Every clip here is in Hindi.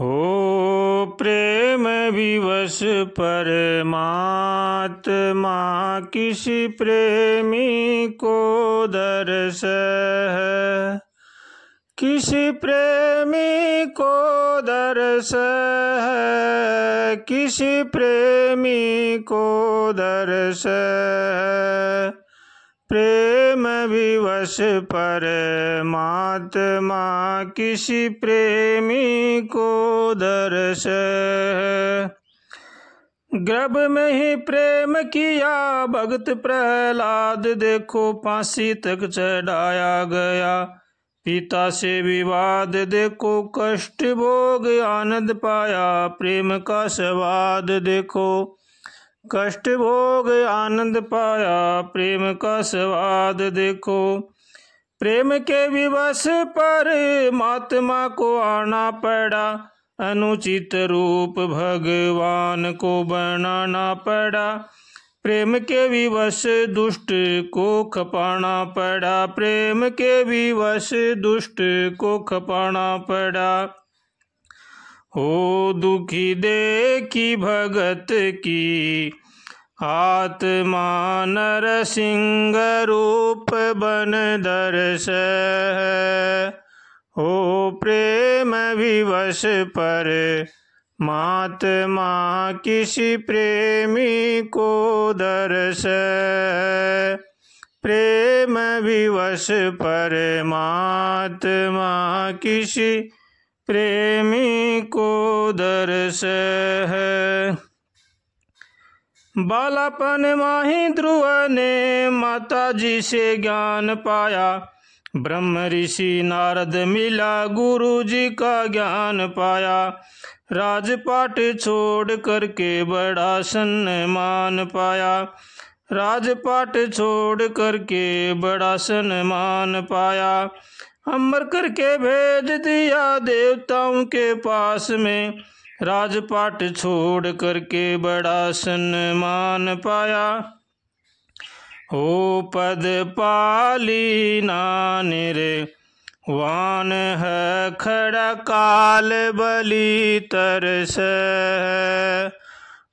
हो प्रेम विवश परमात्मा किसी प्रेमी को दर्श है, किसी प्रेमी को दर्श है, किसी प्रेमी को दर्श है। प्रेम विवश परमात्मा किसी प्रेमी को दर्श है। गर्भ में ही प्रेम किया भगत प्रहलाद, देखो फांसी तक चढ़ाया गया। पिता से विवाद, देखो कष्ट भोग आनंद पाया। प्रेम का स्वाद देखो, कष्ट भोग आनंद पाया। प्रेम का स्वाद देखो। प्रेम के विवश परमात्मा को आना पड़ा, अनुचित रूप भगवान को बनाना पड़ा। प्रेम के विवश दुष्ट को खपाना पड़ा, प्रेम के विवश दुष्ट को खपाना पड़ा। हो दुखी देखी भगत की आत्मा, नरसिंह रूप बन दर्श है। हो प्रेम विवश परमात्मा किसी प्रेमी को दर्श है। प्रेम विवश परमात्मा किसी प्रेमी को दर्श है। बालापन माही ध्रुव ने माता जी से ज्ञान पाया। ब्रह्म ऋषि नारद मिला, गुरु जी का ज्ञान पाया। राजपाट छोड़ करके बड़ा सम्मान पाया। राजपाट छोड़ करके बड़ा सम्मान पाया। अमर करके भेज दिया देवताओं के पास में। राजपाट छोड़ करके बड़ा सम्मान पाया। हो पद पाली निर्वाण है, खड़ा काल बलि तरस है।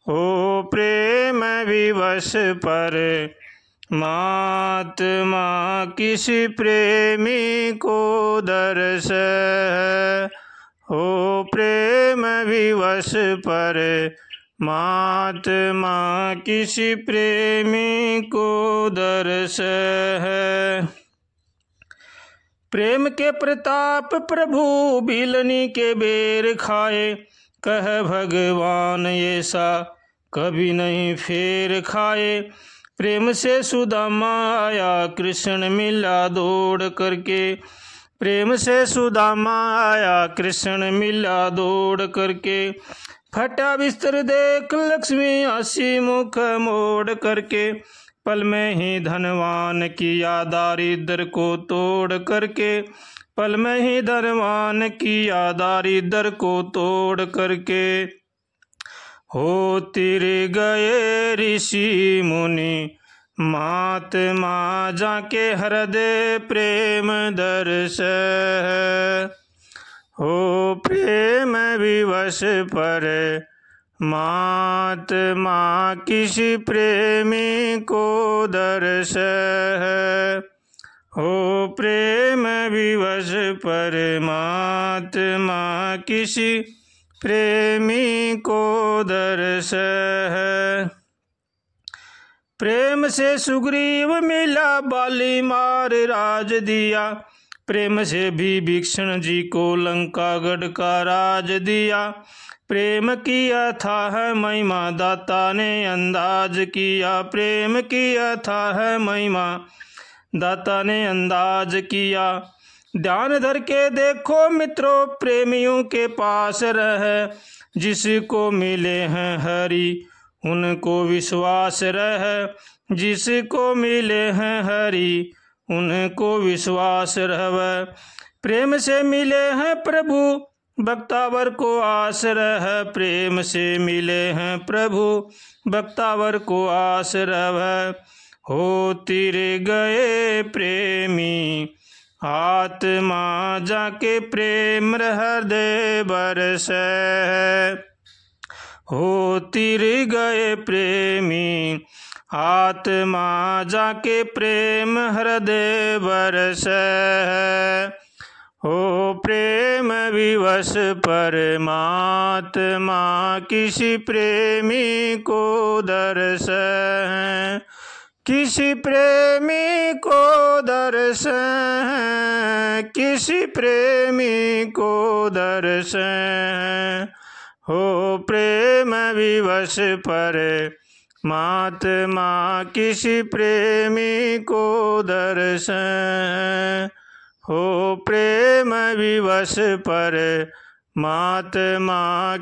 हो प्रेम विवश परमात्मा किसी प्रेमी को दर्श है। हो प्रेम विवश परमात्मा किसी प्रेमी को दर्श है। प्रेम के प्रताप प्रभु बिलनी के बेर खाए। कह भगवान ऐसा कभी नहीं फेर खाए। प्रेम से सुदामा आया, कृष्ण मिला दौड़ करके। प्रेम से सुदामा आया, कृष्ण मिला दौड़ करके। फटा बिस्तर देख लक्ष्मी हंसी मुख मोड़ करके। पल में ही धनवान किया दारिद्र को तोड़ करके। पल में ही धनवान किया दारिद्र को तोड़ करके। हो तिर गए ऋषि मुनि महात्मा, जाके हृदय प्रेम दर्श है। हो प्रेम विवश परमात्मा किसी प्रेमी को दर्श है। हो प्रेम विवश परमात्मा किसी प्रेमी को दर्श है। प्रेम से सुग्रीव मिला, बाली मार राज दिया। प्रेम से विभीषण जी को लंका गढ़ का राज दिया। प्रेम किया था है महिमा, दाता ने अंदाज किया। प्रेम किया था है महिमा, दाता ने अंदाज किया। ध्यान धर के देखो मित्रों, प्रेमियों के पास रहे। जिसको मिले हैं हरि उनको विश्वास रहे। जिसको मिले हैं हरि उनको विश्वास रहे। प्रेम से मिले हैं प्रभु भक्तावर को आस रहे। प्रेम से मिले हैं प्रभु भक्तावर को आस रहे। हो तिर गए प्रेमी आत्मा जाके प्रेम हृदय बरसै। हो तिर गए प्रेमी, आत्मा जाके प्रेम हृदय बरसै। हो प्रेम विवश परमात्मा, किसी प्रेमी को दर्शै। किसी प्रेमी को दर्शै, किसी प्रेमी को दर्शै। हो प्रेम विवश परमात्मा, किसी प्रेमी को दर्शै। हो प्रेम विवश परमात्मा,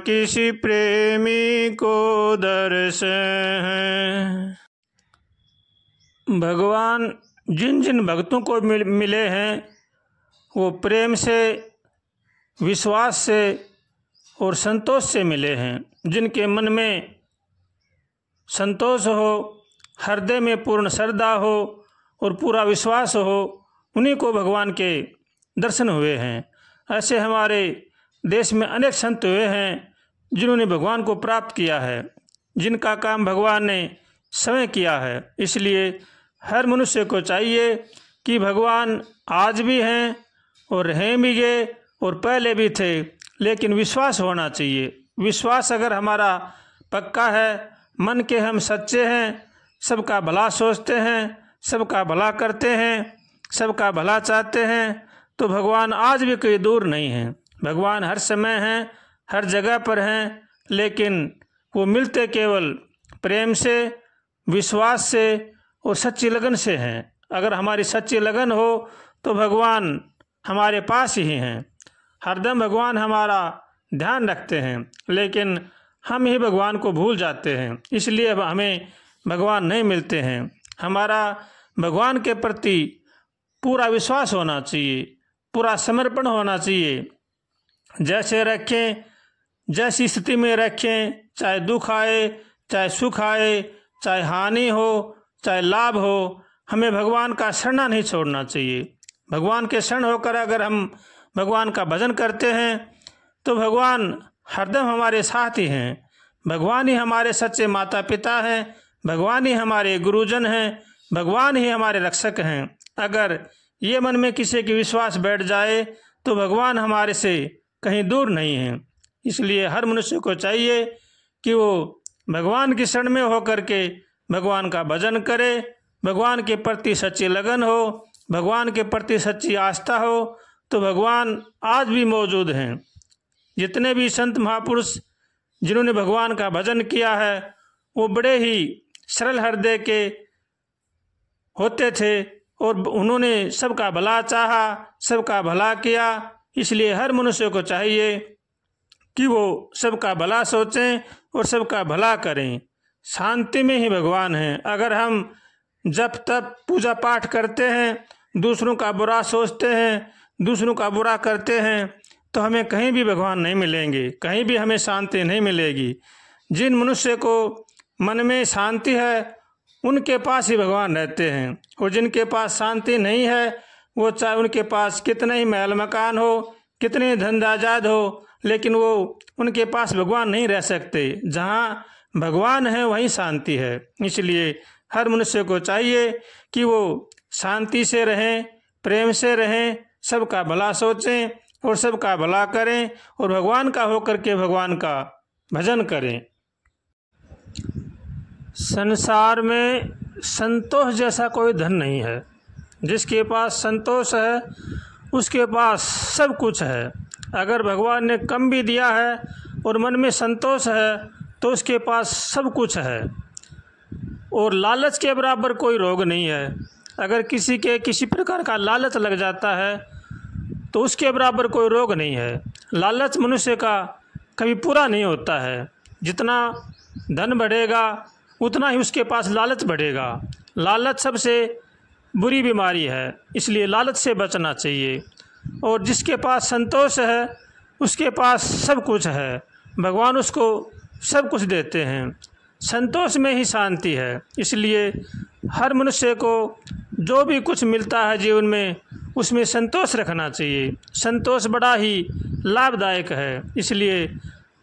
किसी प्रेमी को दर्शै। भगवान जिन जिन भक्तों को मिले हैं वो प्रेम से, विश्वास से और संतोष से मिले हैं। जिनके मन में संतोष हो, हृदय में पूर्ण श्रद्धा हो और पूरा विश्वास हो, उन्हीं को भगवान के दर्शन हुए हैं। ऐसे हमारे देश में अनेक संत हुए हैं जिन्होंने भगवान को प्राप्त किया है, जिनका काम भगवान ने स्वयं किया है। इसलिए हर मनुष्य को चाहिए कि भगवान आज भी हैं और रहें भी ये और पहले भी थे, लेकिन विश्वास होना चाहिए। विश्वास अगर हमारा पक्का है, मन के हम सच्चे हैं, सबका भला सोचते हैं, सबका भला करते हैं, सबका भला चाहते हैं, तो भगवान आज भी कोई दूर नहीं है। भगवान हर समय हैं, हर जगह पर हैं, लेकिन वो मिलते केवल प्रेम से, विश्वास से और सच्ची लगन से हैं। अगर हमारी सच्ची लगन हो तो भगवान हमारे पास ही हैं। हरदम भगवान हमारा ध्यान रखते हैं, लेकिन हम ही भगवान को भूल जाते हैं, इसलिए हमें भगवान नहीं मिलते हैं। हमारा भगवान के प्रति पूरा विश्वास होना चाहिए, पूरा समर्पण होना चाहिए। जैसे रखें, जैसी स्थिति में रखें, चाहे दुख आए, चाहे सुख आए, चाहे हानि हो, चाहे लाभ हो, हमें भगवान का शरणा नहीं छोड़ना चाहिए। भगवान के शरण होकर अगर हम भगवान का भजन करते हैं तो भगवान हरदम हमारे साथ ही हैं। भगवान ही हमारे सच्चे माता पिता हैं, भगवान ही हमारे गुरुजन हैं, भगवान ही हमारे रक्षक हैं। अगर ये मन में किसी की विश्वास बैठ जाए तो भगवान हमारे से कहीं दूर नहीं हैं। इसलिए हर मनुष्य को चाहिए कि वो भगवान की शरण में होकर के भगवान का भजन करे, भगवान के प्रति सच्ची लगन हो, भगवान के प्रति सच्ची आस्था हो, तो भगवान आज भी मौजूद हैं। जितने भी संत महापुरुष जिन्होंने भगवान का भजन किया है वो बड़े ही सरल हृदय के होते थे और उन्होंने सबका भला चाहा, सबका भला किया। इसलिए हर मनुष्य को चाहिए कि वो सबका भला सोचें और सबका भला करें। शांति में ही भगवान हैं। अगर हम जब तब पूजा पाठ करते हैं, दूसरों का बुरा सोचते हैं, दूसरों का बुरा करते हैं, तो हमें कहीं भी भगवान नहीं मिलेंगे, कहीं भी हमें शांति नहीं मिलेगी। जिन मनुष्य को मन में शांति है उनके पास ही भगवान रहते हैं, और जिनके पास शांति नहीं है वो चाहे उनके पास कितने ही महल मकान हो, कितने धन जायदाद हो, लेकिन वो उनके पास भगवान नहीं रह सकते। जहाँ भगवान है वहीं शांति है। इसलिए हर मनुष्य को चाहिए कि वो शांति से रहें, प्रेम से रहें, सबका भला सोचें और सबका भला करें और भगवान का होकर के भगवान का भजन करें। संसार में संतोष जैसा कोई धन नहीं है। जिसके पास संतोष है उसके पास सब कुछ है। अगर भगवान ने कम भी दिया है और मन में संतोष है तो उसके पास सब कुछ है। और लालच के बराबर कोई रोग नहीं है। अगर किसी के किसी प्रकार का लालच लग जाता है तो उसके बराबर कोई रोग नहीं है। लालच मनुष्य का कभी पूरा नहीं होता है। जितना धन बढ़ेगा उतना ही उसके पास लालच बढ़ेगा। लालच सबसे बुरी बीमारी है, इसलिए लालच से बचना चाहिए। और जिसके पास संतोष है उसके पास सब कुछ है। भगवान उसको सब कुछ देते हैं। संतोष में ही शांति है। इसलिए हर मनुष्य को जो भी कुछ मिलता है जीवन में उसमें संतोष रखना चाहिए। संतोष बड़ा ही लाभदायक है। इसलिए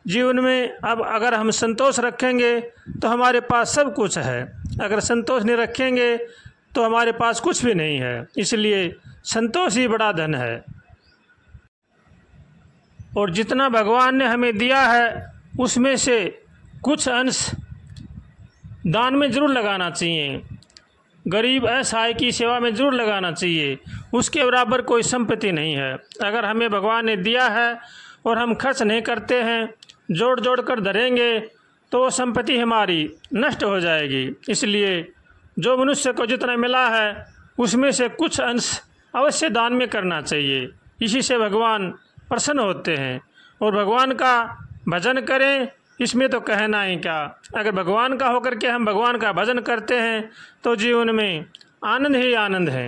जीवन में अब अगर हम संतोष रखेंगे तो हमारे पास सब कुछ है, अगर संतोष नहीं रखेंगे तो हमारे पास कुछ भी नहीं है। इसलिए संतोष ही बड़ा धन है। और जितना भगवान ने हमें दिया है उसमें से कुछ अंश दान में ज़रूर लगाना चाहिए, गरीब असहाय की सेवा में ज़रूर लगाना चाहिए। उसके बराबर कोई संपत्ति नहीं है। अगर हमें भगवान ने दिया है और हम खर्च नहीं करते हैं, जोड़ जोड़ कर धरेंगे, तो वो संपत्ति हमारी नष्ट हो जाएगी। इसलिए जो मनुष्य को जितना मिला है उसमें से कुछ अंश अवश्य दान में करना चाहिए। इसी से भगवान प्रसन्न होते हैं। और भगवान का भजन करें, इसमें तो कहना ही क्या। अगर भगवान का होकर के हम भगवान का भजन करते हैं तो जीवन में आनंद ही आनंद है।